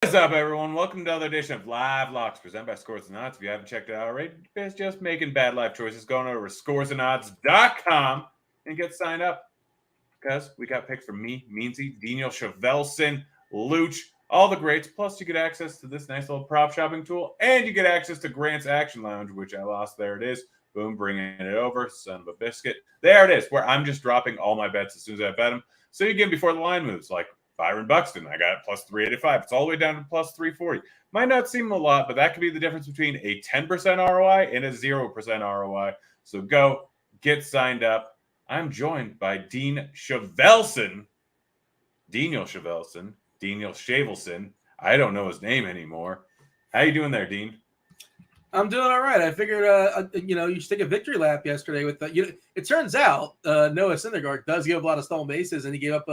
What's up, everyone? Welcome to another edition of Live Locks, presented by Scores and Odds. If you haven't checked it out already, it's just making bad life choices. Going over to scoresandodds.com and get signed up because we got picks from me, Meansy, Daniel Chevelson, Luch, all the greats. Plus, you get access to this nice little prop shopping tool, and you get access to Grant's Action Lounge, which I lost. There it is. Boom, bringing it over. Son of a biscuit. There it is, where I'm just dropping all my bets as soon as I bet them. So you get them before the line moves, like Byron Buxton, I got it plus 385. It's all the way down to plus 340. Might not seem a lot, but that could be the difference between a 10% ROI and a 0% ROI. So go get signed up. I'm joined by Dean Chevelson. Daniel Chevelson. Daniel Shavelson. I don't know his name anymore. How you doing there, Dean? I'm doing all right. I figured, you should take a victory lap yesterday with the. It turns out Noah Syndergaard does give up a lot of stolen bases, and he gave up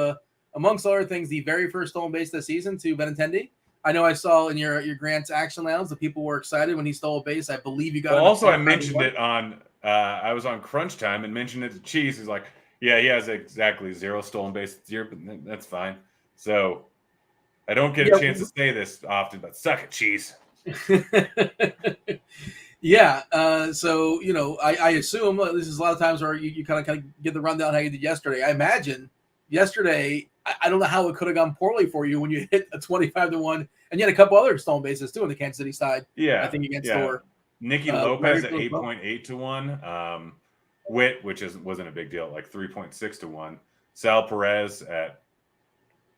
amongst other things, the very first stolen base this season to Benintendi. I know I saw in your Grant's Action Lounge that people were excited when he stole a base. I believe you got it. Also, I mentioned it on I was on Crunch Time and mentioned it to Cheese. He's like, yeah, he has exactly 0 stolen bases this year, but that's fine. So I don't get a chance to say this often, but suck it, Cheese. Yeah. So, I assume this is a lot of times where you kind of get the rundown how you did yesterday. I imagine yesterday, I don't know how it could have gone poorly for you when you hit a 25-1, and you had a couple other stolen bases too on the Kansas City side. Yeah, I think against Thor. Nicky Lopez at 8.8 to 1. Witt, which wasn't a big deal, like 3.6 to 1. Sal Perez at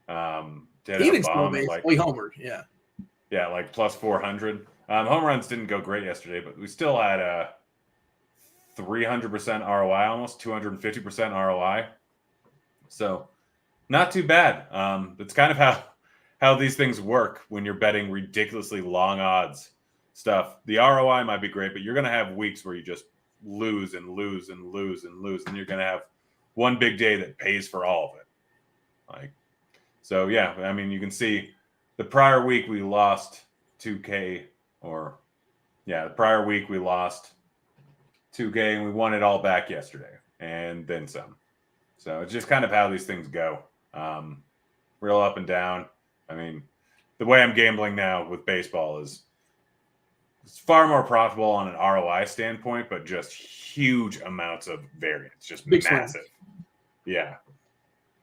he didn't steal base. He homered. Yeah, like plus 400. Home runs didn't go great yesterday, but we still had a 300% ROI, almost 250% ROI. So not too bad. That's kind of how these things work when you're betting ridiculously long odds stuff. The ROI might be great, but you're going to have weeks where you just lose and lose and lose and lose, and you're going to have one big day that pays for all of it. I mean, you can see the prior week we lost 2K, the prior week we lost 2K, and we won it all back yesterday, and then some. So it's just kind of how these things go. Real up and down. I mean, the way I'm gambling now with baseball is it's far more profitable on an ROI standpoint, but just huge amounts of variance, just big massive. Swing. Yeah.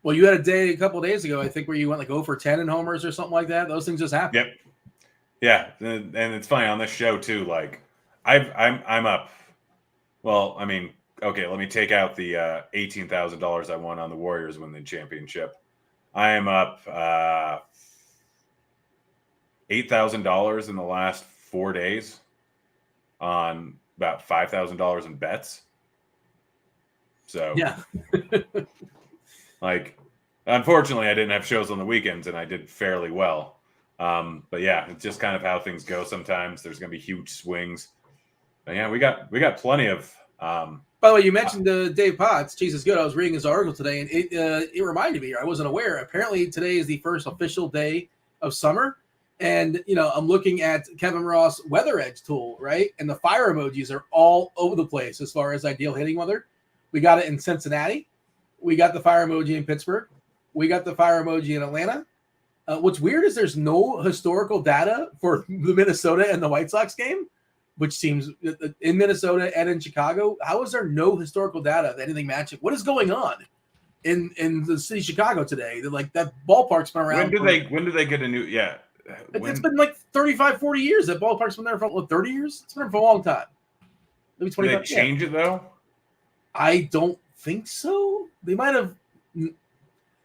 Well, you had a couple of days ago, I think, where you went like 0 for 10 in homers or something like that. Those things just happen. Yep. Yeah, and it's funny on this show too. Like, I'm up. Well, I mean, okay, let me take out the $18,000 I won on the Warriors win the championship. I am up $8,000 in the last 4 days on about $5,000 in bets. So yeah, like, unfortunately, I didn't have shows on the weekends, and I did fairly well. But yeah, it's just kind of how things go. Sometimes there's going to be huge swings. But yeah, we got plenty of. By the way, you mentioned Dave Potts. Jesus, good. I was reading his article today, and it reminded me. I wasn't aware. Apparently, today is the first official day of summer, and I'm looking at Kevin Ross' Weather Edge tool, right? And the fire emojis are all over the place as far as ideal hitting weather. We got it in Cincinnati. We got the fire emoji in Pittsburgh. We got the fire emoji in Atlanta. What's weird is there's no historical data for the Minnesota and the White Sox game, which seems in Minnesota and in Chicago. How is there no historical data of anything matching? What is going on in the city of Chicago today? Like, that ballpark's been around. When did they get a new? Yeah, it's been like 35, 40 years. That ballpark's been there for 30 years. It's been there for a long time. Maybe 25. Did they change it though? I don't think so. They might have.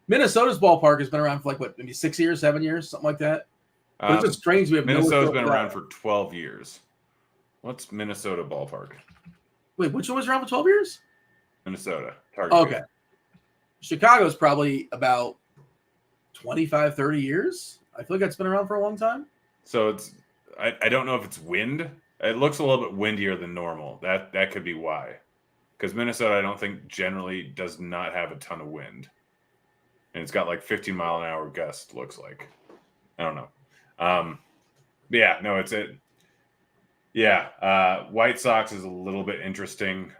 Minnesota's ballpark has been around for maybe 6 years, 7 years, something like that. But it's just strange. We have Minnesota's been around for 12 years. What's Minnesota ballpark? Wait, which one was around for 12 years? Minnesota. Okay. Chicago's probably about 25, 30 years. I feel like that's been around for a long time. So it's I don't know if it's wind. It looks a little bit windier than normal. That could be why. Because Minnesota, I don't think generally does not have a ton of wind. And it's got like 15-mile-an-hour gusts, looks like. I don't know. But yeah, no, it's it. Yeah, White Sox is a little bit interesting.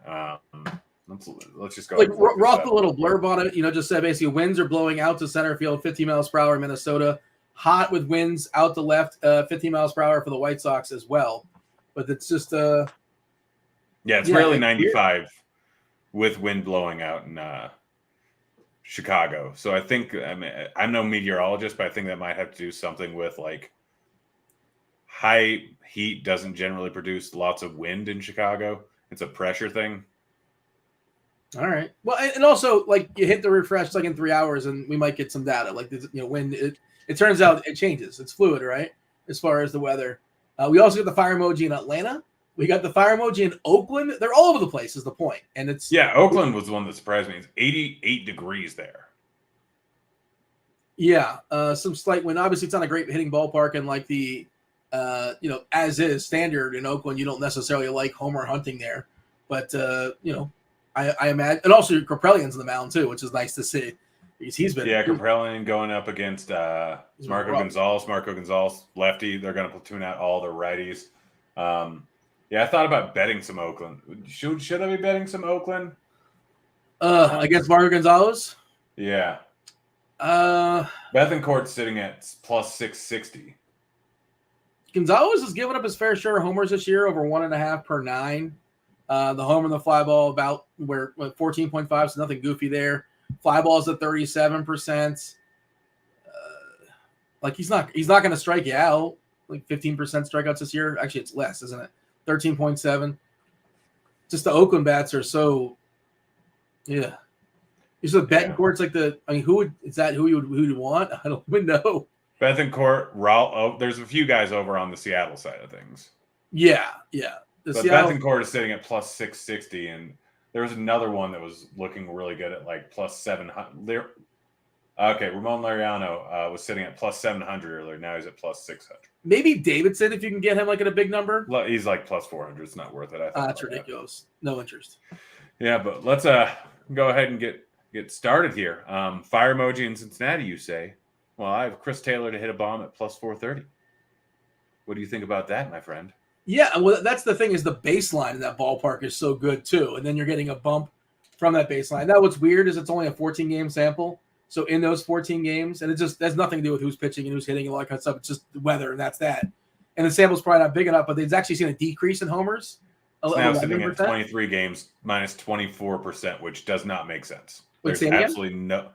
Let's just go. Like Roth, a little blurb on it. Just said basically winds are blowing out to center field, 50 miles per hour in Minnesota. hot with winds out the left, 15 miles per hour for the White Sox as well. But it's just it's rarely 95 with wind blowing out in Chicago. So I think, I mean, I'm no meteorologist, but I think that might have to do something with like high heat doesn't generally produce lots of wind in Chicago. It's a pressure thing. All right. Well, and also like you hit the refresh like in 3 hours, and we might get some data. Like when it turns out it changes. It's fluid, right? As far as the weather, we also get the fire emoji in Atlanta. We got the fire emoji in Oakland. They're all over the place. Is the point? And it's Oakland was the one that surprised me. It's 88 degrees there. Yeah, some slight wind. Obviously, it's not a great hitting ballpark, and like the as is standard in Oakland, you don't necessarily like homer hunting there. But I imagine, and also Coprelian's in the mound too, which is nice to see because he's been Coprelian going up against Marco Gonzalez. Marco Gonzalez, lefty. They're going to platoon out all the righties. I thought about betting some Oakland. Should I be betting some Oakland? Against Marco Gonzalez? Yeah. Bethencourt's sitting at plus 660. Gonzalez has given up his fair share of homers this year, over 1.5 per 9. The homer and the fly ball about 14.5, so nothing goofy there. Fly ball's at 37%. Like he's not going to strike you out. Like 15% strikeouts this year. Actually, it's less, isn't it? 13.7. Just the Oakland bats are so, yeah. You said Bettencourt's like who you'd want? I don't even know. Bethencourt, there's a few guys over on the Seattle side of things. Yeah. But Bethencourt is sitting at plus 660, and there was another one that was looking really good at like plus 700. Okay, Ramon Laureano was sitting at plus 700 earlier. Now he's at plus 600. Maybe Davidson, if you can get him like at a big number. He's like plus 400. It's not worth it. That's ridiculous. No interest. Yeah, but let's go ahead and get started here. Fire emoji in Cincinnati, you say? Well, I have Chris Taylor to hit a bomb at plus 430. What do you think about that, my friend? Yeah, well, that's the thing is the baseline in that ballpark is so good too, and then you're getting a bump from that baseline. Now, what's weird is it's only a 14-game sample, so in those 14 games, and it just has nothing to do with who's pitching and who's hitting and all that kind of stuff. It's just the weather, and that's that. And the sample's probably not big enough, but they've actually seen a decrease in homers. It's now sitting at 23 games minus 24%, which does not make sense. There's absolutely no.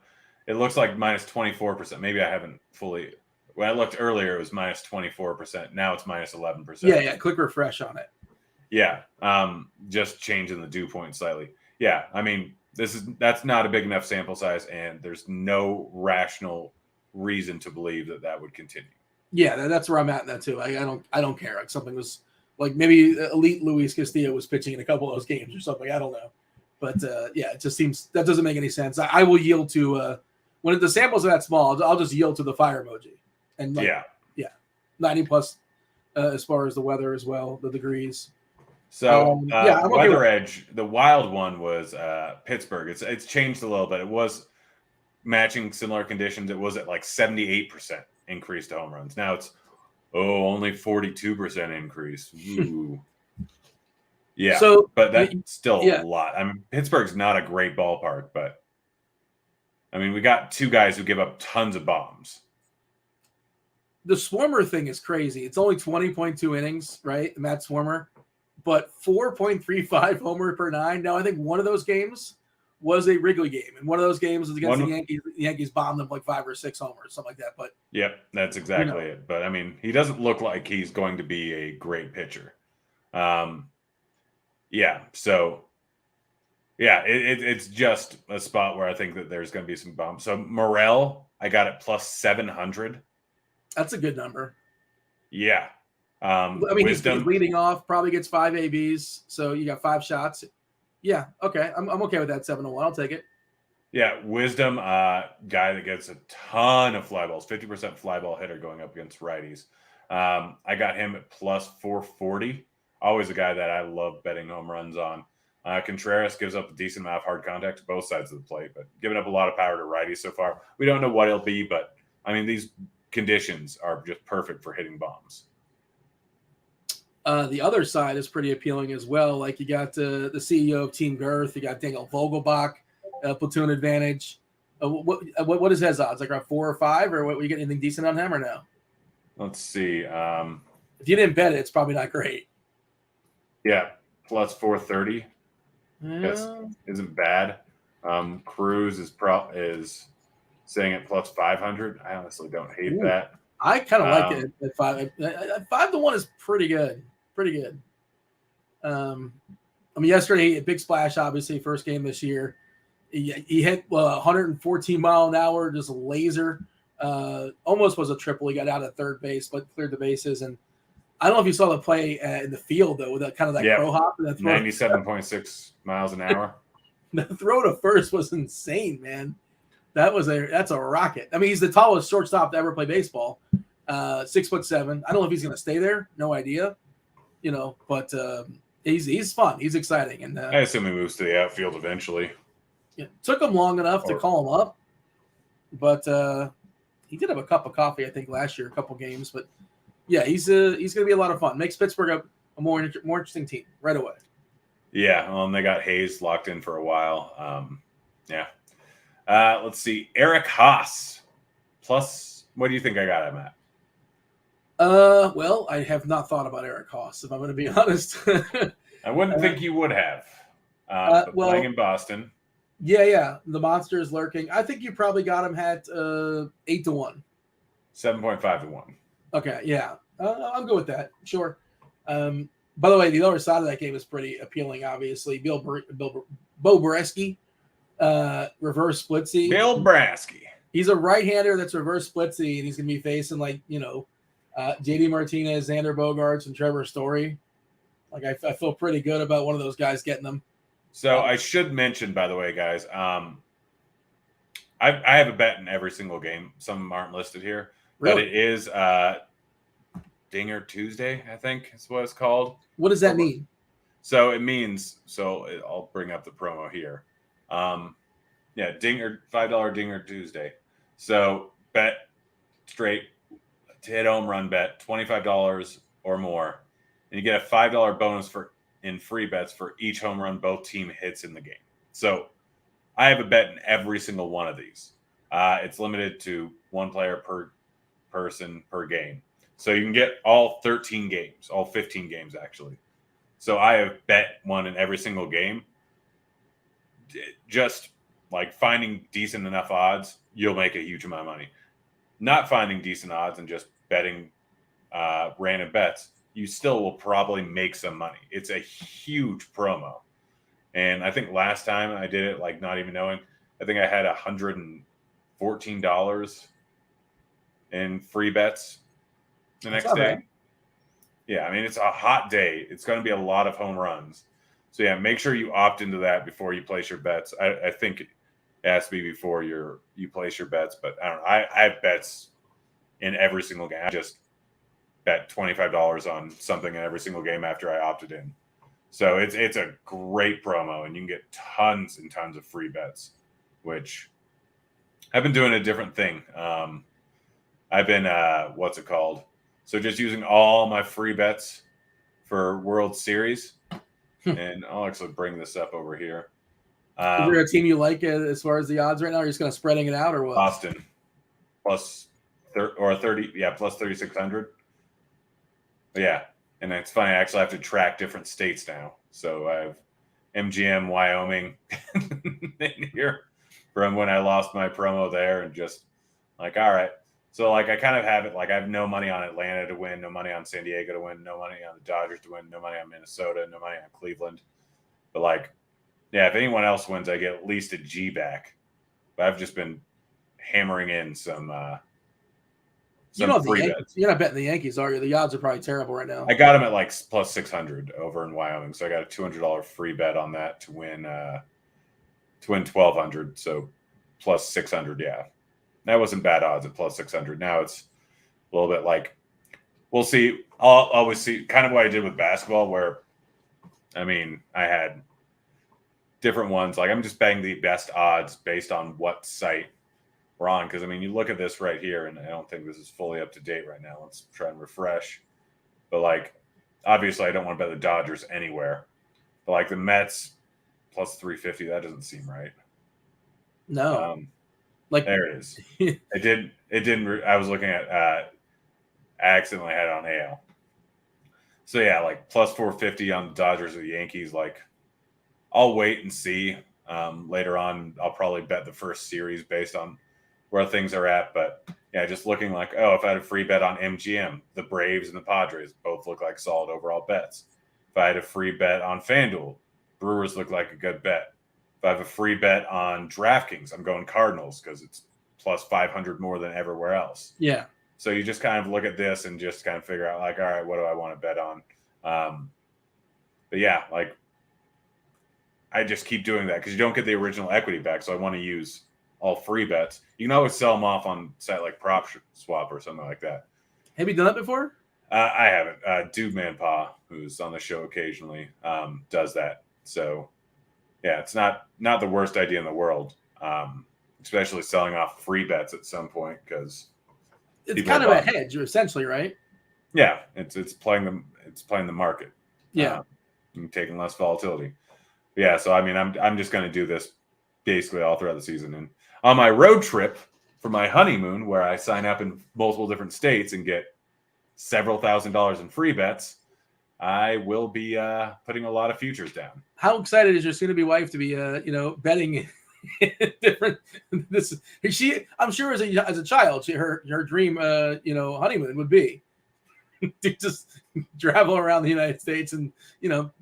It looks like minus 24%. Maybe I haven't fully. When I looked earlier, it was minus 24%. Now it's minus 11%. Yeah. Click refresh on it. Yeah. Just changing the dew point slightly. Yeah. I mean, that's not a big enough sample size, and there's no rational reason to believe that would continue. Yeah, that's where I'm at in that too. I don't care. Like something was like maybe elite Luis Castillo was pitching in a couple of those games or something. I don't know. But it just seems that doesn't make any sense. I will yield to when the samples are that small, I'll just yield to the fire emoji. And 90 plus as far as the weather as well, the degrees. So I'm okay Weather Edge, the wild one was Pittsburgh. It's changed a little bit. It was matching similar conditions. It was at like 78% increase to home runs. Now it's only 42% increase. Ooh. Yeah, so, but that's still a lot. I mean, Pittsburgh's not a great ballpark, but I mean, we got two guys who give up tons of bombs. The Swarmer thing is crazy. It's only 20.2 innings, right? Matt Swarmer, but 4.35 homer per 9. Now, I think one of those games was a Wrigley game, and one of those games was against the Yankees. The Yankees bombed them like 5 or 6 homers, something like that. But yep, that's exactly it. But I mean, he doesn't look like he's going to be a great pitcher. It's just a spot where I think that there's going to be some bumps. So Morel, I got it plus 700. That's a good number. Yeah. I mean, he's leading off, probably gets 5 ABs, so you got 5 shots. Yeah, okay. I'm okay with that 7-1. I'll take it. Yeah, Wisdom, guy that gets a ton of fly balls, 50% fly ball hitter going up against righties. I got him at plus 440. Always a guy that I love betting home runs on. Contreras gives up a decent amount of hard contact to both sides of the plate, but giving up a lot of power to righties so far. We don't know what it'll be, but I mean, these conditions are just perfect for hitting bombs. The other side is pretty appealing as well. Like you got the CEO of Team Girth, you got Daniel Vogelbach, platoon advantage. What is his odds? Like around 4 or 5, or what? You get anything decent on him or no? Let's see. If you didn't bet it, it's probably not great. Yeah, plus 430. Yes, Uh, isn't bad. Cruz is saying it plus 500. I honestly don't hate ooh, that. I kind of like Um, it at 5. 5-1 is pretty good. Pretty good. I mean, yesterday, a big splash, obviously, first game this year. He hit 114 mile an hour, just a laser. Almost was a triple. He got out at third base, but cleared the bases. And I don't know if you saw the play in the field, though, with that kind of that crow hop. And that 97.6 miles an hour. The throw to first was insane, man. That's a rocket. I mean, he's the tallest shortstop to ever play baseball. 6'7". I don't know if he's going to stay there. No idea. But he's fun. He's exciting, and I assume he moves to the outfield eventually. yeah, took him long enough to call him up, but he did have a cup of coffee, I think, last year, a couple games. But yeah, he's going to be a lot of fun. Makes Pittsburgh a more interesting team right away. Yeah, they got Hayes locked in for a while. Yeah. Let's see. Eric Haas. Plus, what do you think I got him at? Well, I have not thought about Eric Haas, if I'm going to be honest. I wouldn't think you would have. But playing in Boston. Yeah. The monster is lurking. I think you probably got him at 8-1. 7.5 to 1. Okay, yeah. I'm good with that. Sure. By the way, the other side of that game is pretty appealing, obviously. Bo Boreski, reverse splitsy. Bill Brasky. He's a right-hander that's reverse splitsy, and he's going to be facing, JD Martinez, Xander Bogaerts, and Trevor Story. I feel pretty good about one of those guys getting them. So I should mention, by the way, guys, I have a bet in every single game. Some of them aren't listed here. Really? But it is Dinger Tuesday, I think is what it's called. What does that mean? So it means, I'll bring up the promo here. Dinger, $5 Dinger Tuesday. So bet straight to hit home run bet, $25 or more. And you get a $5 bonus in free bets for each home run both team hits in the game. So I have a bet in every single one of these. It's limited to one player per person per game. So you can get all 13 games, all 15 games actually. So I have bet one in every single game. Just like finding decent enough odds, you'll make a huge amount of money. Not finding decent odds and just betting random bets, you still will probably make some money. It's a huge promo. And I think last time I did it, like not even knowing, I think I had $114 in free bets the next day. Bad. Yeah, I mean, it's a hot day. It's going to be a lot of home runs. So, yeah, make sure you opt into that before you place your bets. I think it has to be before you place your bets. But I don't know. I have bets in every single game. I just bet $25 on something in every single game after I opted in. So it's a great promo, and you can get tons and tons of free bets, which I've been doing a different thing. I've been, what's it called? So just using all my free bets for World Series. And I'll actually bring this up over here. Is there a team you like as far as the odds right now? Are you just kind of spreading it out or what? Boston plus 30, plus 3,600. Yeah. And it's funny, I actually have to track different states now. So I have MGM, Wyoming in here from when I lost my promo there, and just like, all right. So like I kind of have it like I have no money on Atlanta to win, no money on San Diego to win, no money on the Dodgers to win, no money on Minnesota, no money on Cleveland. But like, yeah, if anyone else wins, I get at least a G back. But I've just been hammering in some free bets. You're not betting the Yankees, are you? The odds are probably terrible right now. I got them at like plus 600 over in Wyoming, so I got a $200 free bet on that to win 1,200. So plus 600, yeah, that wasn't bad odds at plus 600. Now it's a little bit like we'll see. I'll always see kind of what I did with basketball, where I mean I had different ones. Like I'm just betting the best odds based on what site we're on, because I mean you look at this right here, and I don't think this is fully up to date right now. Let's try and refresh. But like obviously I don't want to bet the Dodgers anywhere, but like the Mets plus 350, that doesn't seem right. No. Like There it is. It didn't. I was looking at. I accidentally had it on AL. So yeah, like plus 450 on the Dodgers or the Yankees. Like, I'll wait and see. Later on, I'll probably bet the first series based on where things are at. But yeah, just looking like, oh, if I had a free bet on MGM, the Braves and the Padres both look like solid overall bets. If I had a free bet on FanDuel, Brewers look like a good bet. If I have a free bet on DraftKings, I'm going Cardinals because it's plus 500 more than everywhere else. Yeah. So you just kind of look at this and just kind of figure out, like, all right, what do I want to bet on? But yeah, like, I just keep doing that because you don't get the original equity back. So I want to use all free bets. You can always sell them off on a site like Prop Swap or something like that. Have you done that before? I haven't. Dude Manpaw, who's on the show occasionally, does that. So yeah, it's not the worst idea in the world, especially selling off free bets at some point because it's kind of a hedge, essentially, right? Yeah, it's playing the market. Yeah, and taking less volatility. But yeah, so I mean, I'm just going to do this basically all throughout the season. And on my road trip for my honeymoon, where I sign up in multiple different states and get several $1,000s in free bets, I will be putting a lot of futures down. How excited is your soon-to-be wife to be, betting different? I'm sure as a child, her dream, honeymoon would be to just travel around the United States and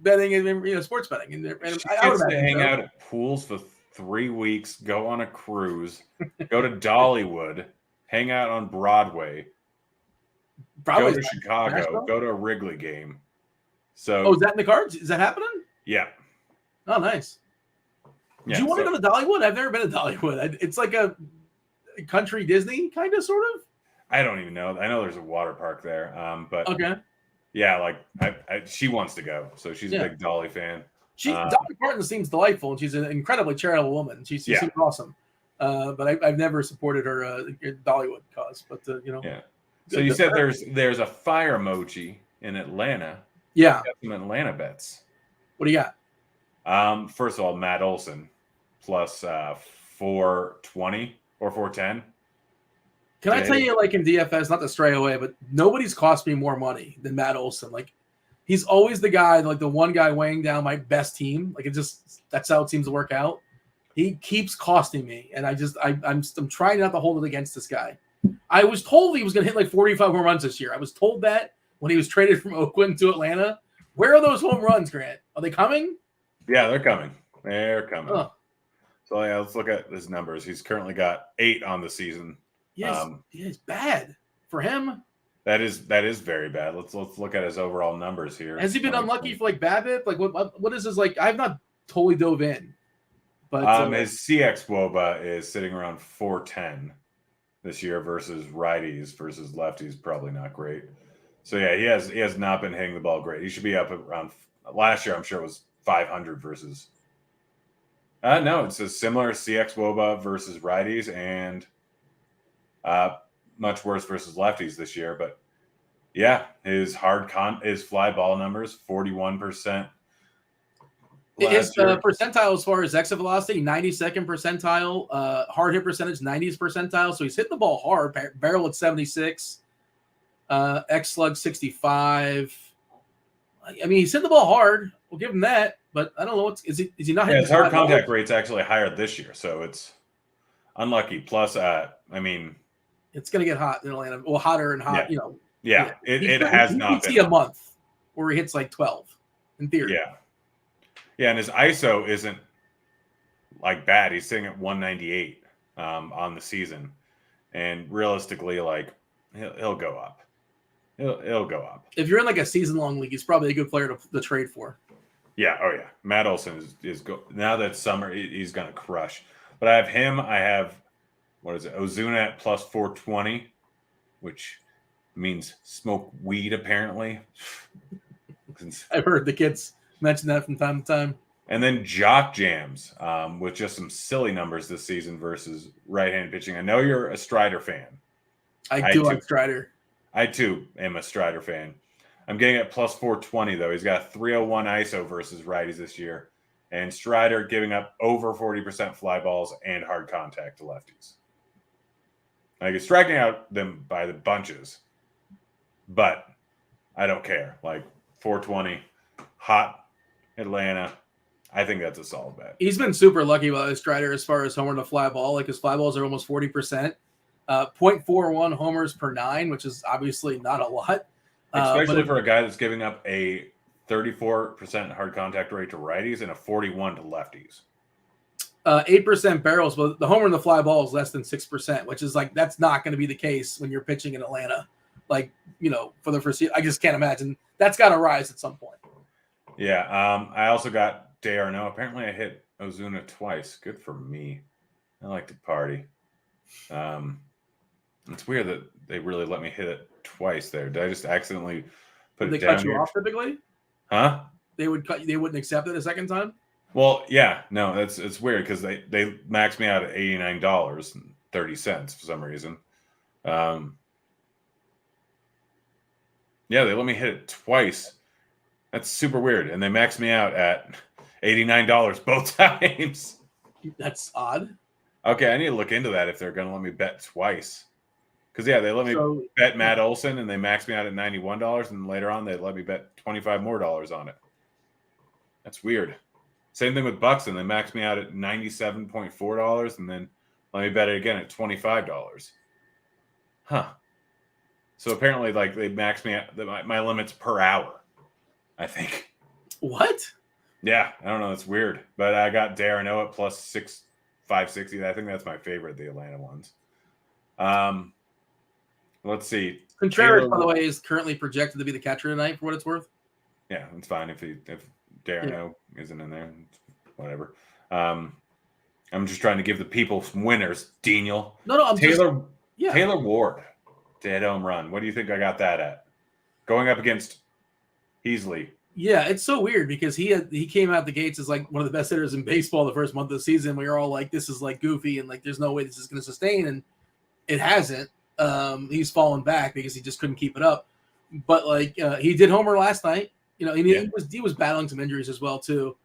betting and sports betting. And she gets to hang out at pools for 3 weeks, go on a cruise, go to Dollywood, hang out on Broadway. Go to Chicago, go to a Wrigley game. So, is that in the cards? Is that happening? Yeah. Oh, nice. Do you want to go to Dollywood? I've never been to Dollywood. It's like a country Disney kind of, sort of. I don't even know. I know there's a water park there. But okay. Yeah, like she wants to go, so she's a big Dolly fan. Dolly Parton seems delightful, and she's an incredibly charitable woman. She seems awesome. But I've never supported her Dollywood cause. But Yeah. So you said there's a fire emoji in Atlanta. Yeah. Some Atlanta bets. What do you got? First of all, Matt Olson plus 420 or 410. Can I tell you, like in DFS, not to stray away, but nobody's cost me more money than Matt Olson. Like, he's always the guy, like the one guy weighing down my best team. Like, that's how it seems to work out. He keeps costing me, and I'm trying not to hold it against this guy. I was told he was going to hit like 45 home runs this year. I was told that when he was traded from Oakland to Atlanta. Where are those home runs, Grant? Are they coming? Yeah, they're coming. They're coming. Oh. So yeah, let's look at his numbers. He's currently got 8 on the season. Yes, it's bad for him. That is very bad. Let's look at his overall numbers here. Has he been unlucky for like BABIP? Like what is his like? I've not totally dove in, but his CX WOBA is sitting around 410 this year versus righties versus lefties. Probably not great. So yeah, he has not been hitting the ball great. He should be up around last year. I'm sure it was 500 versus. No, it's a similar CX WOBA versus righties and. Much worse versus lefties this year, but yeah, his fly ball numbers 41%. His percentile as far as exit velocity 92nd percentile, hard hit percentage 90th percentile. So he's hitting the ball hard. Barrel at 76, X slug 65. I mean, he's hitting the ball hard. We'll give him that, but I don't know is he not hitting. His hard contact rate's actually higher this year, so it's unlucky. Plus, I mean. It's going to get hot in Atlanta. Well, hotter and hot, Yeah, it has not been. See a month where he hits like 12 in theory. Yeah, and his ISO isn't like bad. He's sitting at 198 on the season, and realistically, like he'll go up. He'll go up. If you're in like a season-long league, he's probably a good player to trade for. Yeah. Oh yeah. Matt Olson is now that summer he's going to crush. But I have him. I have. What is it? Ozuna at plus 420, which means smoke weed, apparently. I've heard the kids mention that from time to time. And then Jock Jams with just some silly numbers this season versus right-handed pitching. I know you're a Strider fan. I do like Strider. I, too, am a Strider fan. I'm getting at plus 420, though. He's got 301 ISO versus righties this year. And Strider giving up over 40% fly balls and hard contact to lefties. Like, it's striking out them by the bunches, but I don't care. Like 420, hot Atlanta. I think that's a solid bet. He's been super lucky with his Strider as far as homer to fly ball. Like his fly balls are almost 40%. 0.41 homers per 9, which is obviously not a lot. Especially for a guy that's giving up a 34% hard contact rate to righties and a 41 to lefties. 8% barrels, but the homer and the fly ball is less than 6%, which is like that's not going to be the case when you're pitching in Atlanta. Like, for the first year, I just can't imagine. That's got to rise at some point. Yeah. I also got D'Arnaud. Apparently I hit Ozuna twice. Good for me. I like to party. It's weird that they really let me hit it twice there. Did I just accidentally put it down? They cut you off typically? Huh? They wouldn't accept it a second time? Well, yeah. No, it's weird because they maxed me out at $89.30 for some reason. Yeah, they let me hit it twice. That's super weird. And they maxed me out at $89 both times. That's odd. Okay, I need to look into that if they're going to let me bet twice. Because, yeah, they let me bet Matt Olson, and they maxed me out at $91, and later on they let me bet $25 more on it. That's weird. Same thing with Buxton. They maxed me out at $97.4, and then let me bet it again at $25. Huh. So apparently, like, they maxed me out my limits per hour, I think. What? Yeah, I don't know. It's weird. But I got D'Arnaud at plus 560. I think that's my favorite, the Atlanta ones. Let's see. Contreras, by the way, is currently projected to be the catcher tonight, for what it's worth. Yeah, it's fine if D'Arnaud isn't in there. Whatever. I'm just trying to give the people some winners, Daniel. No, Taylor Ward, dead home run. What do you think I got that at? Going up against Heasley. Yeah, it's so weird because he came out the gates as like one of the best hitters in baseball the first month of the season. We were all like, this is like goofy and like there's no way this is going to sustain, and it hasn't. He's fallen back because he just couldn't keep it up. But like he did homer last night. He was battling some injuries as well too.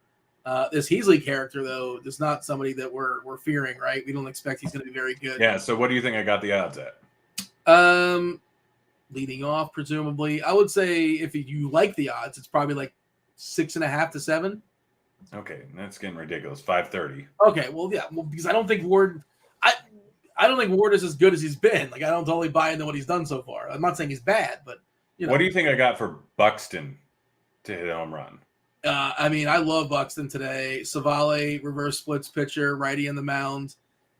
This Heasley character though is not somebody that we're fearing, right? We don't expect he's going to be very good. Yeah. So what do you think I got the odds at? Leading off, presumably, I would say if you like the odds, it's probably like 6.5 to 7. Okay, that's getting ridiculous. 530. Okay, well, yeah, because I don't think Ward, I don't think Ward is as good as he's been. Like, I don't totally buy into what he's done so far. I'm not saying he's bad, but What do you think I got for Buxton to hit a home run? I mean, I love Buxton today. Savale, reverse splits pitcher, righty in the mound.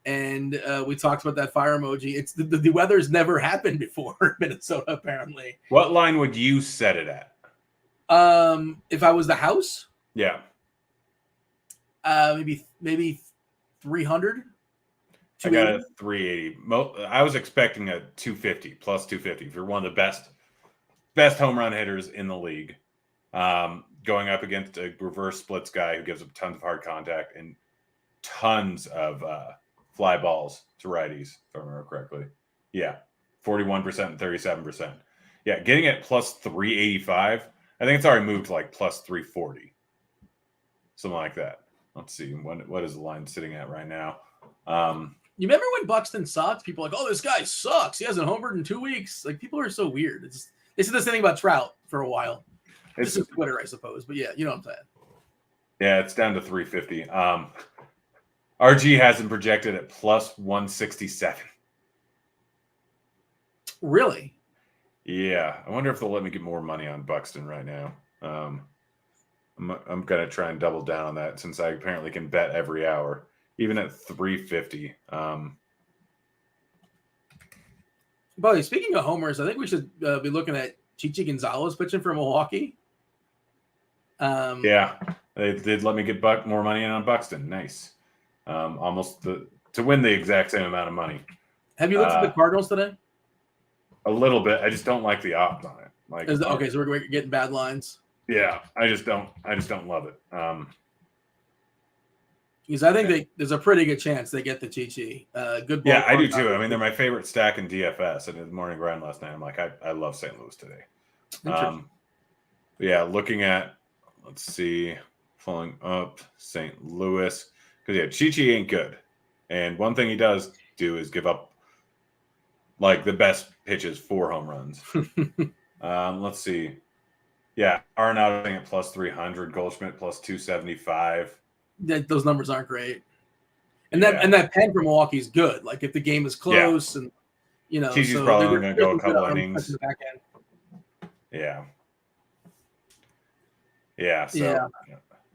And we talked about that fire emoji. It's the weather's never happened before in Minnesota, apparently. What line would you set it at? If I was the house? Yeah. Maybe 300. I got a 380. I was expecting a 250 plus 250. If you're one of the best home run hitters in the league, going up against a reverse splits guy who gives up tons of hard contact and tons of fly balls to righties, if I remember correctly. Yeah, 41% and 37%. Yeah, getting it plus 385. I think it's already moved to like plus 340, something like that. Let's see what is the line sitting at right now. You remember when Buxton sucked? People were like, "Oh, this guy sucks. He hasn't homered in 2 weeks." Like people are so weird. They said the same thing about Trout for a while. It's just Twitter, I suppose. But yeah, you know what I'm saying. Yeah, it's down to 350. RG has him projected at plus 167. Really? Yeah. I wonder if they'll let me get more money on Buxton right now. I'm going to try and double down on that since I apparently can bet every hour, even at 350. Buddy, speaking of homers, I think we should be looking at Chichi Gonzalez pitching for Milwaukee. Yeah, they did let me get more money in on Buxton. Nice. Almost to win the exact same amount of money. Have you looked at the Cardinals today? A little bit. I just don't like the odds on it. Okay, so we're getting bad lines. Yeah, I just don't love it. Because I think there's a pretty good chance they get the Chichi. Good. Yeah, I do too. I mean, they're my favorite stack in DFS. And in the morning grind last night, I'm like, I love St. Louis today. Yeah, looking at, let's see, pulling up St. Louis. Because, yeah, Chichi ain't good. And one thing he does do is give up Like the best pitches, 4 home runs. Let's see. Yeah, Arenado at plus 300, Goldschmidt plus 275. Those numbers aren't great. And that pen for Milwaukee is good. Like if the game is close, and TG's so probably only going to go a good couple arms innings. in the back end. Yeah. So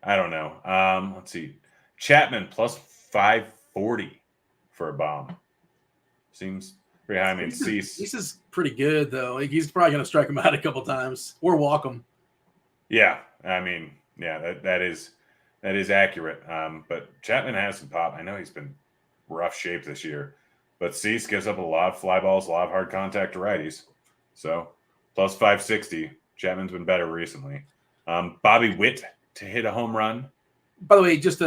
I don't know. Let's see. Chapman plus 540 for a bomb. Seems pretty high. I mean, Cease is pretty good though. Like, he's probably going to strike him out a couple times or walk him. Yeah, I mean, that is accurate. But Chapman has some pop. I know he's been rough shape this year, but Cease gives up a lot of fly balls, a lot of hard contact to righties. So plus 560. Chapman's been better recently. Bobby Witt to hit a home run. By the way, just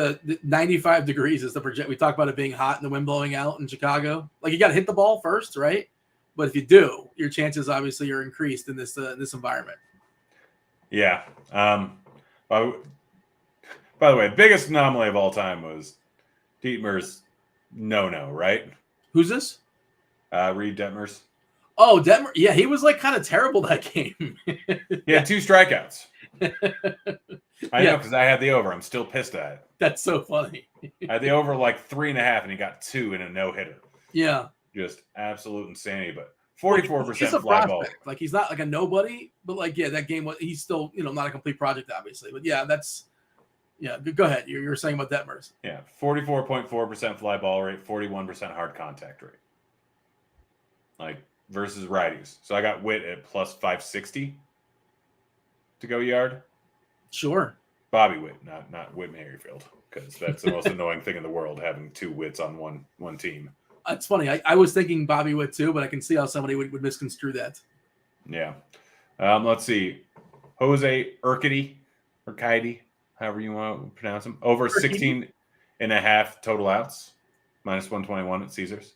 95 degrees is the project. We talked about it being hot and the wind blowing out in Chicago. Like you got to hit the ball first, right? But if you do, your chances obviously are increased in this environment. Yeah. By the way, the biggest anomaly of all time was Dietmar's no, right? Who's this? Reed Detmers. Oh, Detmer. Yeah, he was like kind of terrible that game. He had 2 strikeouts. I know because I had the over. I'm still pissed at it. That's so funny. I had the over like 3.5, and he got 2 in a no-hitter. Yeah. Just absolute insanity, but 44% like, fly ball. Like he's not like a nobody, but like that game he's still not a complete project obviously. But go ahead. You were saying about Detmers. Yeah, 44.4% fly ball rate, 41% hard contact rate. Like versus righties. So I got Witt at plus 560 to go yard. Sure. Bobby Witt, not Whit Merrifield, because that's the most annoying thing in the world, having 2 Wits on one team. It's funny. I was thinking Bobby Witt too, but I can see how somebody would misconstrue that. Yeah. Let's see. Jose Urquidy, however you want to pronounce him, over 16.5 total outs, minus 121 at Caesars.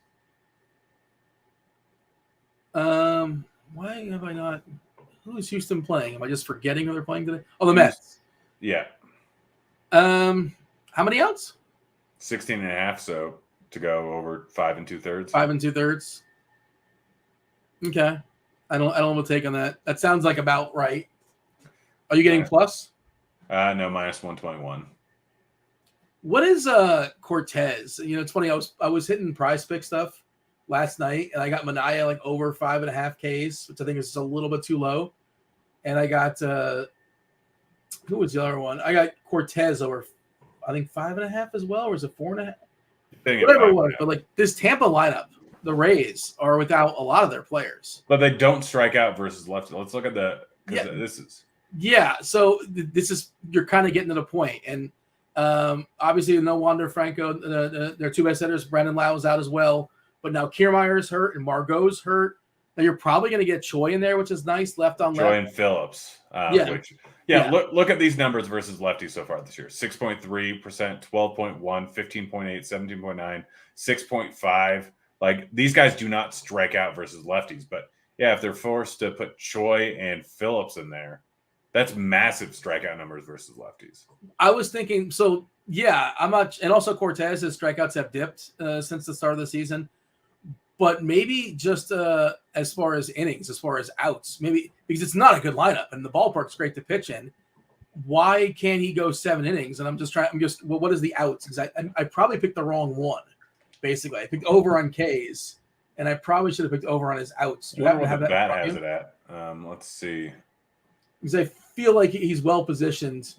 Why have I not? Who is Houston playing? Am I just forgetting who they're playing today? Oh, the Mets. Yeah. How many outs? 16.5, so to go over 5 2/3. 5 2/3. Okay. I don't have a take on that. That sounds like about right. Are you getting plus? No, minus 121. What is Cortez? It's funny. I was hitting prize pick stuff last night, and I got Manaea like over 5.5 Ks, which I think is just a little bit too low. And I got who was the other one? I got Cortez over, I think 5.5 as well, or is it 4.5? Whatever it was. But like this Tampa lineup, the Rays are without a lot of their players. But they don't strike out versus lefty. Let's look at this is. Yeah, so this is you're kind of getting to the point, and obviously no Wander Franco, their 2 best hitters, Brandon Lau is out as well. But now Kiermaier's hurt and Margot's hurt. Now you're probably going to get Choi in there, which is nice, left on left. Choi and Phillips. Look at these numbers versus lefties so far this year. 6.3%, 12.1, 15.8, 17.9, 6.5. Like these guys do not strike out versus lefties. But yeah, if they're forced to put Choi and Phillips in there, that's massive strikeout numbers versus lefties. I was thinking, so yeah, I'm not, and also Cortez's strikeouts have dipped since the start of the season. But maybe just as far as innings, as far as outs, maybe because it's not a good lineup and the ballpark's great to pitch in. Why can't he go 7 innings? And what is the outs? Because I probably picked the wrong one. Basically, I picked over on Ks, and I probably should have picked over on his outs. Do you happen to have that? Bat has it at. Let's see. Because I feel like he's well positioned.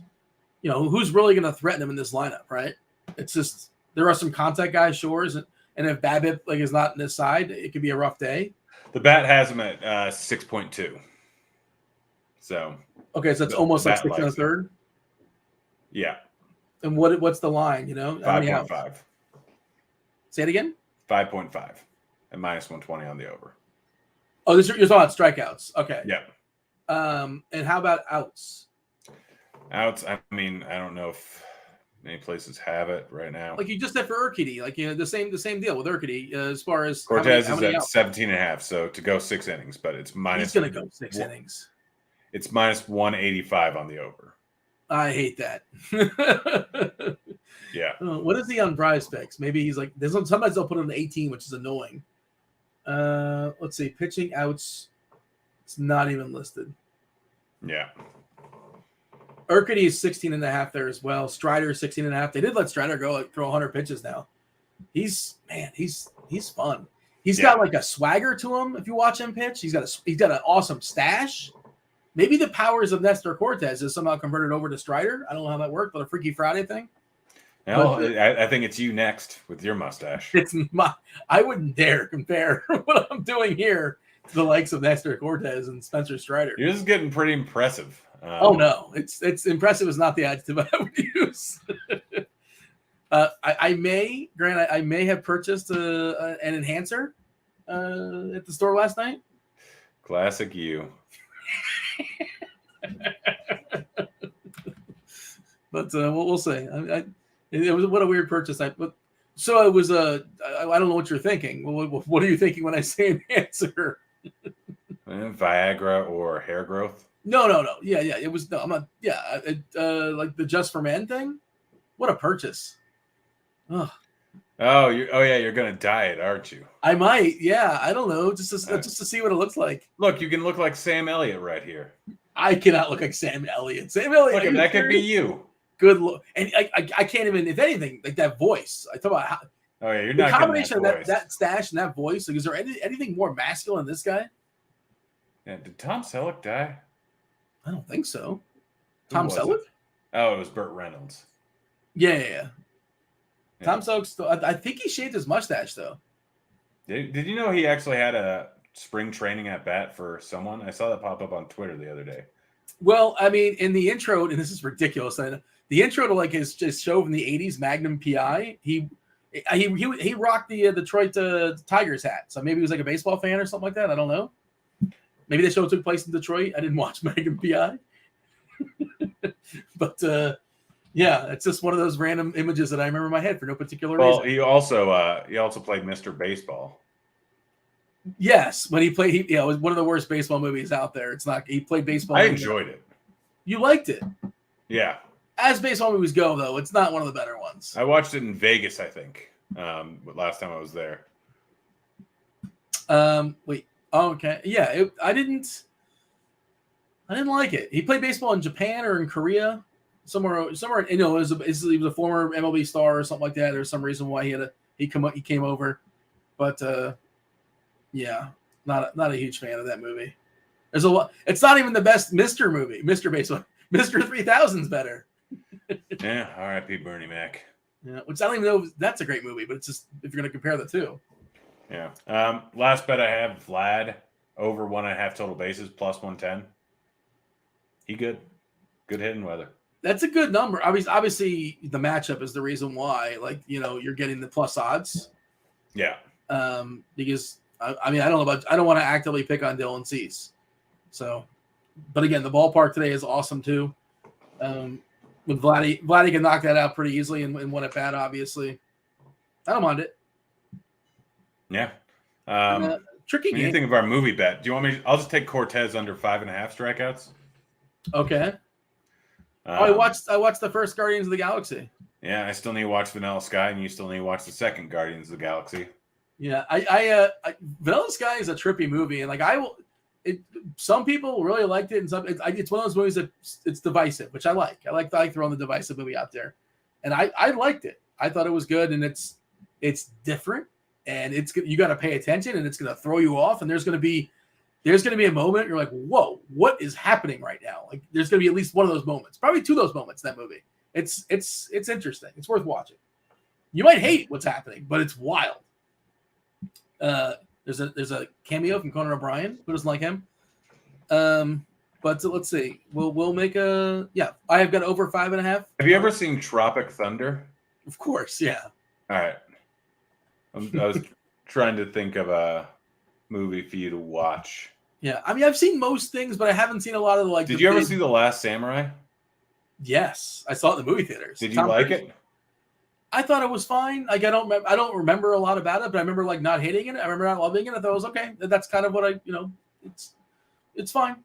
Who's really going to threaten him in this lineup, right? It's just there are some contact guys, sure, and if BABIP is not on his side, it could be a rough day. The bat has him at 6.2. So okay, so it's almost like 6 1/3. Yeah. And what's the line? 5.5. Say it again. 5.5 and minus 120 on the over. Oh, you're talking about strikeouts. Okay. Yeah. And how about outs? Outs. I mean, I don't know if many places have it right now. Like you just did for Urquidy, like the same deal with Urquidy as far as Cortez is at 17.5, so to go 6 innings, but it's minus. He's going to go 6 innings. It's minus 185 on the over. I hate that. Yeah. What is he on prize picks? Maybe he's like sometimes they'll put him to 18, which is annoying. Let's see. Pitching outs. It's not even listed. Yeah. Urquidy is 16.5 there as well. Strider is 16.5. They did let Strider go throw 100 pitches now. He's fun. He's got like a swagger to him. If you watch him pitch, he's got an awesome stash. Maybe the powers of Nestor Cortez is somehow converted over to Strider. I don't know how that worked, but a Freaky Friday thing. No, I think it's you next with your mustache. I wouldn't dare compare what I'm doing here to the likes of Nestor Cortez and Spencer Strider. Yours is getting pretty impressive. Oh no, it's impressive is not the adjective I would use. I may have purchased an enhancer at the store last night. Classic you. But we'll see. It was what a weird purchase. So it was I don't know what you're thinking. What are you thinking when I say enhancer? Viagra or hair growth? No. Yeah. It was no. I'm not. Yeah. Like the Just for Men thing. What a purchase. Ugh. You're gonna diet, aren't you? I might. Yeah. I don't know. Just to see what it looks like. Look, you can look like Sam Elliott right here. I cannot look like Sam Elliott. Sam Elliott. Look, that could be you. Good look, and I can't even. If anything, like that voice. I talk about how. Oh yeah, you're the not. Combination of that stash and that voice. Like, is there anything more masculine than this guy? Yeah. Did Tom Selleck die? I don't think so. Tom Selleck? Oh, it was Burt Reynolds. Yeah. Tom Selleck. I think he shaved his mustache though. Did you know he actually had a spring training at bat for someone? I saw that pop up on Twitter the other day. Well, I mean, in the intro, and this is ridiculous. The intro to like his show from the '80s, Magnum PI, he rocked the Detroit Tigers hat. So maybe he was like a baseball fan or something like that. I don't know. Maybe the show took place in Detroit. I didn't watch Magnum PI, but yeah, it's just one of those random images that I remember in my head for no particular reason. Well, he also played Mr. Baseball. Yes, when he played, it was one of the worst baseball movies out there. It's not. He played baseball. I enjoyed it. You liked it? Yeah. As baseball movies go, though, it's not one of the better ones. I watched it in Vegas, I think. Last time I was there. Wait. Oh, okay. Yeah. I didn't like it. He played baseball in Japan or in Korea, somewhere. You know, he was a former MLB star or something like that. There's some reason why he came over, but. Yeah, not a huge fan of that movie. There's a lot. It's not even the best Mr. movie. Mr. Baseball. Mr. 3000's better. Yeah, R.I.P. Bernie Mac. Yeah, which I don't even know if that's a great movie, but it's just if you're going to compare the two. Yeah. Last bet I have Vlad over 1.5 total bases plus 110. He good hitting weather. That's a good number. Obviously, the matchup is the reason why. Like you're getting the plus odds. Yeah. Because. I mean, I don't want to actively pick on Dylan Cease. So, but again, the ballpark today is awesome too. With Vladdy can knock that out pretty easily and win at bat, obviously. I don't mind it. Yeah. Tricky game. Anything of our movie bet? Do you want me? I'll just take Cortez under 5.5 strikeouts. Okay. I watched the first Guardians of the Galaxy. Yeah, I still need to watch Vanilla Sky, and you still need to watch the second Guardians of the Galaxy. Yeah, Vanilla Sky is a trippy movie, and like some people really liked it, and it's one of those movies that it's divisive, which I like. I like throwing the divisive movie out there, and I liked it. I thought it was good, and it's different, and you got to pay attention, and it's going to throw you off, and there's going to be a moment you're like, whoa, what is happening right now? Like there's going to be at least one of those moments, probably two of those moments in that movie. It's interesting. It's worth watching. You might hate what's happening, but it's wild. There's a cameo from Conan O'Brien. Who doesn't like him? But let's see. We'll make a I have got over 5.5. Have you ever seen Tropic Thunder? Of course, yeah. All right. I was trying to think of a movie for you to watch. Yeah, I mean I've seen most things, but I haven't seen a lot of the like. Did you ever see The Last Samurai? Yes, I saw it in the movie theaters. Did you like it? I thought it was fine. Like I don't remember a lot about it, but I remember like not hating it. I remember not loving it. I thought it was okay. That's kind of what it's fine.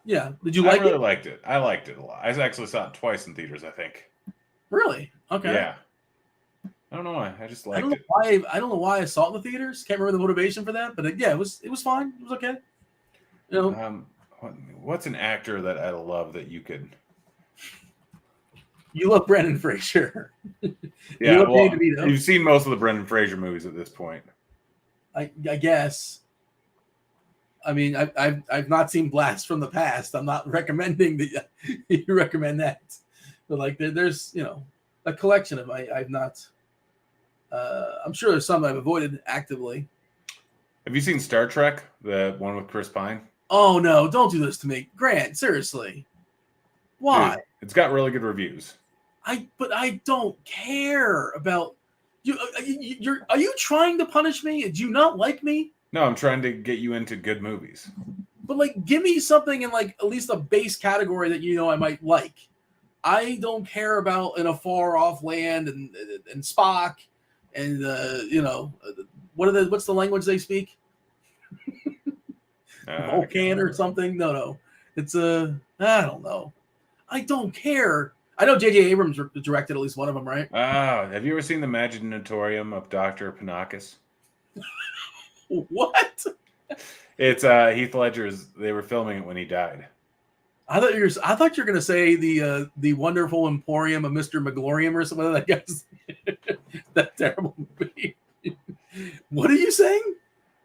Yeah. Did you like it? I really liked it. I liked it a lot. I actually saw it twice in theaters, I think. Really? Okay. Yeah. I don't know why. I just I don't liked know it. why. I don't know why I saw it in the theaters. Can't remember the motivation for that, but yeah, it was fine. It was okay. You know, Um, what's an actor that I love that you could? you love Brendan Fraser. You Yeah, love Danny well, DeVito. you've seen most of the Brendan Fraser movies at this point. I guess. I mean, I've not seen Blast from the Past. I'm not recommending that you recommend that, but like there's a collection of I've not. I'm sure there's some I've avoided actively. Have you seen Star Trek, the one with Chris Pine? Oh no! Don't do this to me, Grant. Seriously, why? Dude, it's got really good reviews. But I don't care about you. Are you trying to punish me? Do you not like me? No, I'm trying to get you into good movies. But like, give me something in like at least a base category that I might like. I don't care about in a far off land and Spock and what's the language they speak? Vulcan or something? No. It's I don't know. I don't care. I know J.J. Abrams directed at least one of them, right? Have you ever seen the Imaginatorium of Dr. Panakis? What? It's Heath Ledger's. They were filming it when he died. I thought you were gonna say the Wonderful Emporium of Mr. Meglorium or something like that. That terrible movie. What are you saying?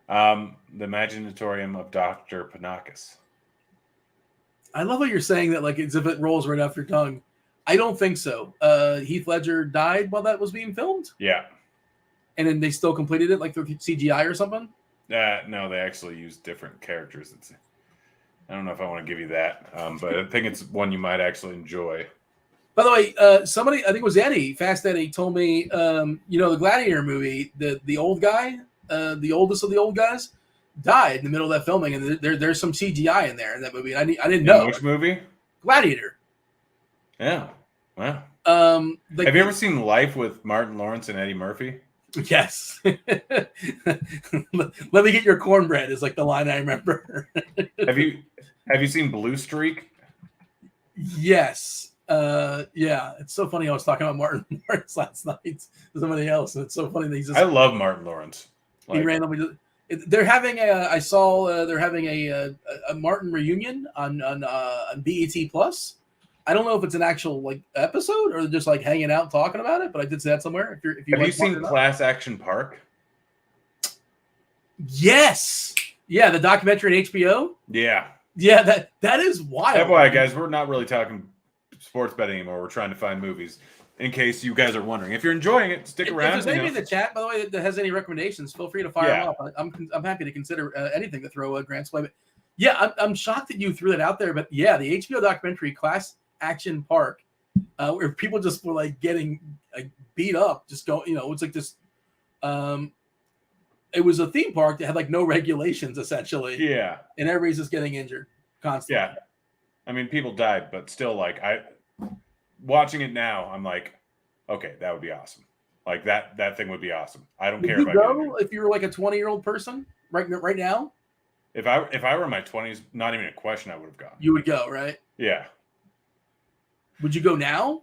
The Imaginatorium of Dr. Panakis. I love how you're saying that like as if it rolls right off your tongue. I don't think so. Heath Ledger died while that was being filmed? Yeah. And then they still completed it like through CGI or something? No, they actually used different characters. I don't know if I want to give you that, but I think it's one you might actually enjoy. By the way, somebody, I think it was Eddie, Fast Eddie, told me, the Gladiator movie, the old guy, the oldest of the old guys, died in the middle of that filming, and there's some CGI in there in that movie. And I didn't know. Which movie? Gladiator. Yeah. Wow. Have you ever seen Life with Martin Lawrence and Eddie Murphy? Yes. Let me get your cornbread is like the line I remember. Have you seen Blue Streak? Yes. Yeah. It's so funny. I was talking about Martin Lawrence last night to somebody else, and it's so funny that he's just. I love Martin Lawrence. He randomly. They're having I saw they're having a Martin reunion on BET Plus. I don't know if it's an actual like episode or just like hanging out talking about it, but I did see that somewhere. If you have you seen Class Action Park? Yes. Yeah, the documentary on HBO. Yeah. Yeah, that is wild. FYI, guys, we're not really talking sports betting anymore. We're trying to find movies. In case you guys are wondering, if you're enjoying it, stick around. If there's anybody in the chat, by the way, that has any recommendations, feel free to fire them up. I'm happy to consider anything to throw Grant's way. But yeah, I'm shocked that you threw that out there. But yeah, the HBO documentary Class Action Park, where people just were like getting like beat up, just go, it's like this. It was a theme park that had like no regulations essentially. Yeah, and everybody's just getting injured constantly. Yeah, I mean, people died, but still, like watching it now, I'm like, okay, that would be awesome. Like that thing would be awesome. I don't care if you go if you were like a 20-year-old person right now. If I were in my 20s, not even a question, I would have gone. You would go, right? Yeah. Would you go now?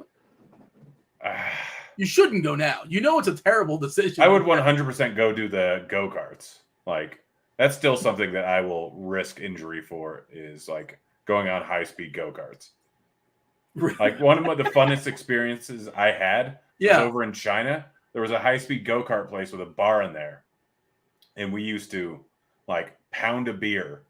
You shouldn't go now. It's a terrible decision. I would 100% go do the go-karts. Like, that's still something that I will risk injury for, is like going on high-speed go-karts. Like, one of the funnest experiences I had was over in China. There was a high-speed go-kart place with a bar in there. And we used to like pound a beer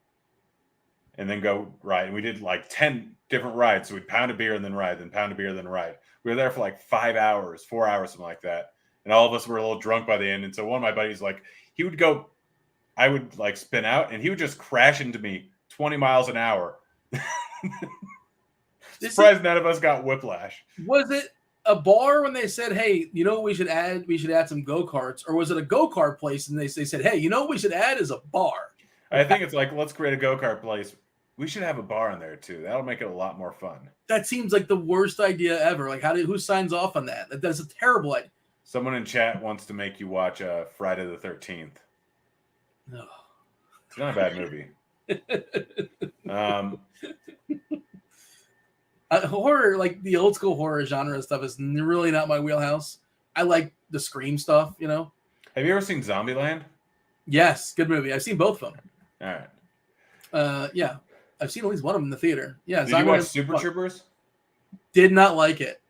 and then go ride. And we did like 10 different rides. So we'd pound a beer and then ride, then pound a beer, then ride. We were there for like 5 hours, 4 hours, something like that. And all of us were a little drunk by the end. And so one of my buddies, like, he would go, I would like spin out and he would just crash into me 20 miles an hour. Surprised none of us got whiplash. Was it a bar when they said, hey, what we should add? We should add some go-karts. Or was it a go-kart place and they said, hey, what we should add is a bar? I think it's like, let's create a go-kart place. We should have a bar in there too. That'll make it a lot more fun. That seems like the worst idea ever. Like, who signs off on that? That's a terrible idea. Someone in chat wants to make you watch Friday the 13th. No. It's not a bad movie. Horror, like the old school horror genre and stuff, is really not my wheelhouse. I like the Scream stuff. Have you ever seen Zombieland? Yes, good movie. I've seen both of them. All right. Yeah, I've seen at least one of them in the theater. Yeah, Did you watch Super Troopers? Did not like it.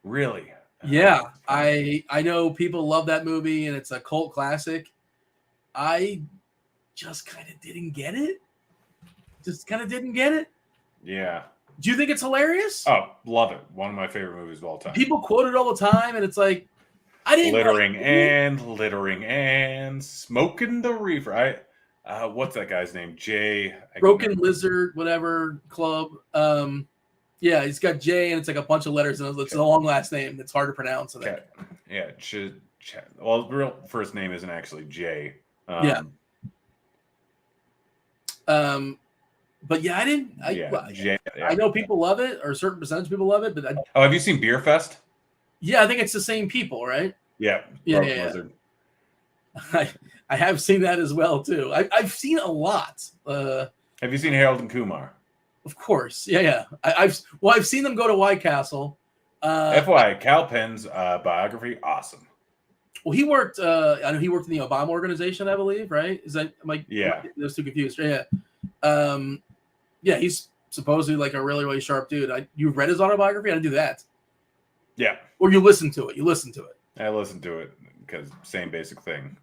Really? Yeah, I know people love that movie and it's a cult classic. I just kind of didn't get it. Yeah. Do you think it's hilarious? Oh, love it. One of my favorite movies of all time. People quote it all the time, and it's like, I didn't littering and smoking the reefer. What's that guy's name? Jay. Broken Lizard, whatever club. Yeah, he's got J, and it's like a bunch of letters, and it's a long last name that's hard to pronounce. I think. Yeah. Well, the real first name isn't actually Jay. Yeah. But yeah, I didn't. I know people love it, or a certain percentage of people love it, but have you seen Beer Fest? Yeah, I think it's the same people, right? Yeah. Yeah. I have seen that as well too. I've seen a lot. Have you seen Harold and Kumar? Of course, yeah. I've seen them go to White Castle. FYI, Cal Penn's biography, awesome. Well, he worked. I know he worked in the Obama organization, I believe. Right? Is that Yeah. Those two confused. Yeah. Yeah, he's supposedly like a really, really sharp dude. You read his autobiography? I didn't do that. Yeah. Or you listened to it? I listened to it because same basic thing.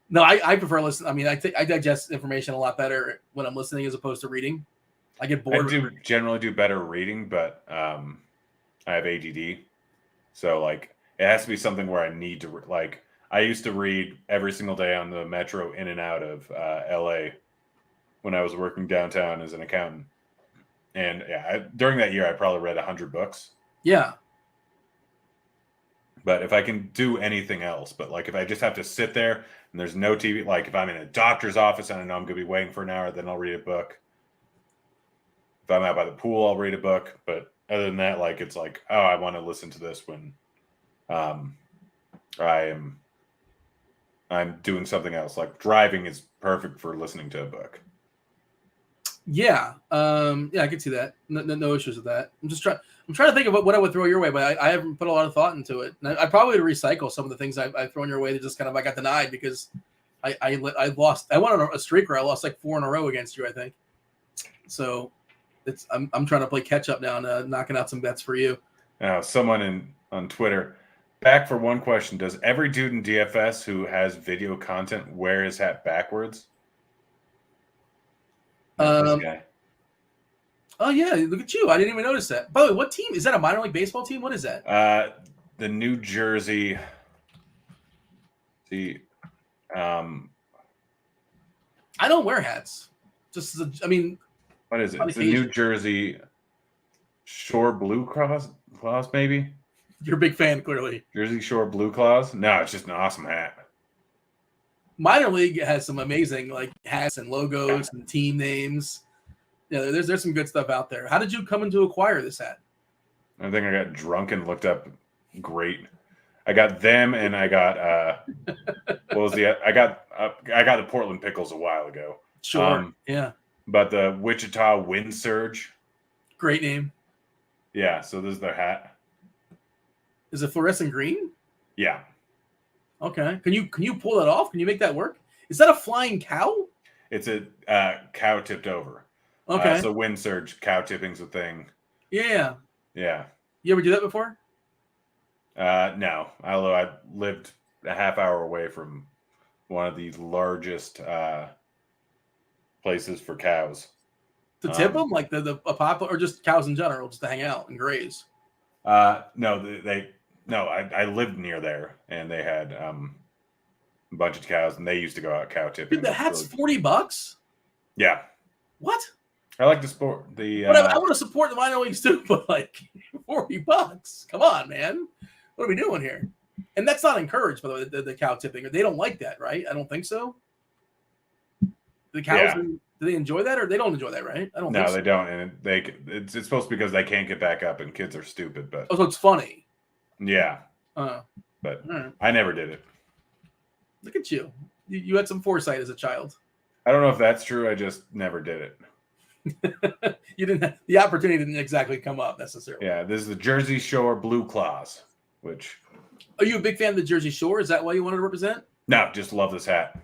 No, I prefer listening. I mean, I digest information a lot better when I'm listening as opposed to reading. I get bored. I generally do better reading, but I have ADD, so like it has to be something where I need to like. I used to read every single day on the metro in and out of LA when I was working downtown as an accountant, and during that year I probably read 100 books. Yeah. But if I can do anything else, but like if I just have to sit there and there's no TV, like if I'm in a doctor's office and I know I'm going to be waiting for an hour, then I'll read a book. If I'm out by the pool, I'll read a book. But other than that, like it's like, oh, I want to listen to this when I'm doing something else. Like driving is perfect for listening to a book. Yeah. I can see that. No issues with that. I'm trying to think of what I would throw your way, but I haven't put a lot of thought into it. And I probably would recycle some of the things I've thrown your way that just kind of I got denied because I lost. I went on a streak where I lost like 4 in a row against you, I think. So I'm trying to play catch up now and knocking out some bets for you. Someone on Twitter, back for one question: does every dude in DFS who has video content wear his hat backwards? This guy. Oh yeah, look at you! I didn't even notice that. By the way, what team is that? A minor league baseball team? What is that? The New Jersey. I don't wear hats. What is it? It's the New Jersey Shore Blue Claws, maybe. You're a big fan, clearly. Jersey Shore Blue Claws. No, it's just an awesome hat. Minor league has some amazing like hats and logos and team names. Yeah, there's some good stuff out there. How did you come in to acquire this hat? I think I got drunk and looked up. Great. I got them, and I got I got the Portland Pickles a while ago. Sure. Yeah. But the Wichita Wind Surge. Great name. Yeah. So this is their hat. Is it fluorescent green? Yeah. Okay. Can you pull that off? Can you make that work? Is that a flying cow? It's a cow tipped over. Okay. So wind surge, cow tipping's a thing. Yeah. Yeah. You ever do that before? No. Although I lived a half hour away from one of the largest places for cows. To tip them, like a popular, or just cows in general, just to hang out and graze? No, I lived near there, and they had a bunch of cows, and they used to go out cow tipping. Dude, the hat's $40. Yeah. What? I like the sport. I want to support the minor leagues too, but like $40. Come on, man. What are we doing here? And that's not encouraged, by the way, the cow tipping. They don't like that, right? I don't think so. The cows, do they enjoy that, or they don't enjoy that, right? I don't. No, think so. They don't, and it's supposed to be because they can't get back up, and kids are stupid. But so it's funny. Yeah. But I never did it. Look at you. You had some foresight as a child. I don't know if that's true. I just never did it. The opportunity didn't exactly come up necessarily. Yeah, this is the Jersey Shore Blue Claws. which. Are you a big fan of the Jersey Shore? Is that why you wanted to represent? No, just love this hat.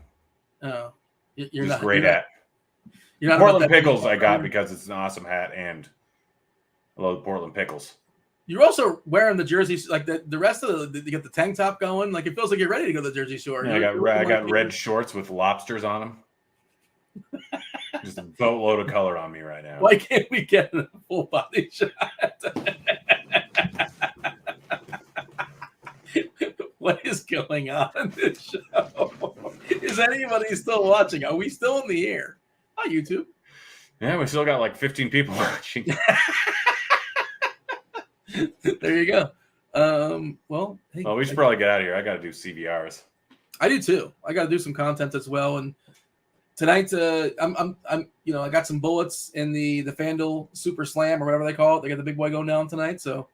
Oh, you're Just not great hat. You're not Portland about that Pickles I got either. because it's an awesome hat, and I love Portland Pickles. You're also wearing the Jersey, like the rest of you got the tank top going. Like it feels like you're ready to go to the Jersey Shore. Yeah, I got red shorts with lobsters on them. Just a boatload of color on me right now. Why can't we get a full body shot? What is going on in this show? Is anybody still watching? Are we still in the air? Hi, YouTube. Yeah, we still got like 15 people watching. There you go. Well, hey, we should probably get out of here. I got to do CVRs. I do too. I got to do some content as well. And tonight, I'm I got some bullets in the FanDuel Super Slam or whatever they call it. They got the big boy going down tonight. So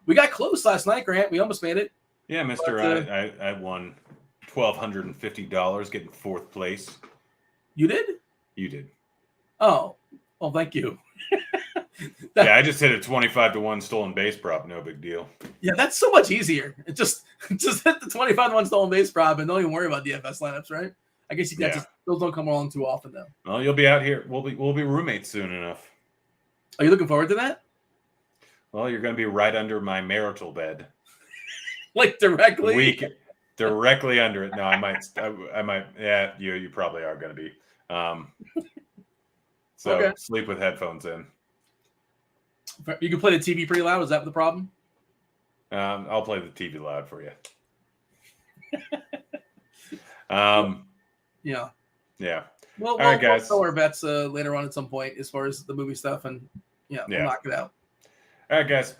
we got close last night, Grant. We almost made it. Yeah, Mister. I won $1,250, getting 4th place. You did? You did. Oh, well, thank you. Yeah, I just hit a 25-1 stolen base prop. No big deal. Yeah, that's so much easier. It just hit the 25-1 stolen base prop and don't even worry about DFS lineups, right? I guess those don't come along too often though. Well, you'll be out here. We'll be roommates soon enough. Are you looking forward to that? Well, you're going to be right under my marital bed. Like directly? Directly under it. No, I might. Yeah, you probably are going to be. So okay. Sleep with headphones in. You can play the TV pretty loud. Is that the problem? I'll play the TV loud for you. Yeah. Yeah. Well, all right, guys. We'll throw our bets later on at some point as far as the movie stuff, and we'll knock it out. All right, guys.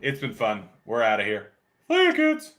It's been fun. We're out of here. Later, kids.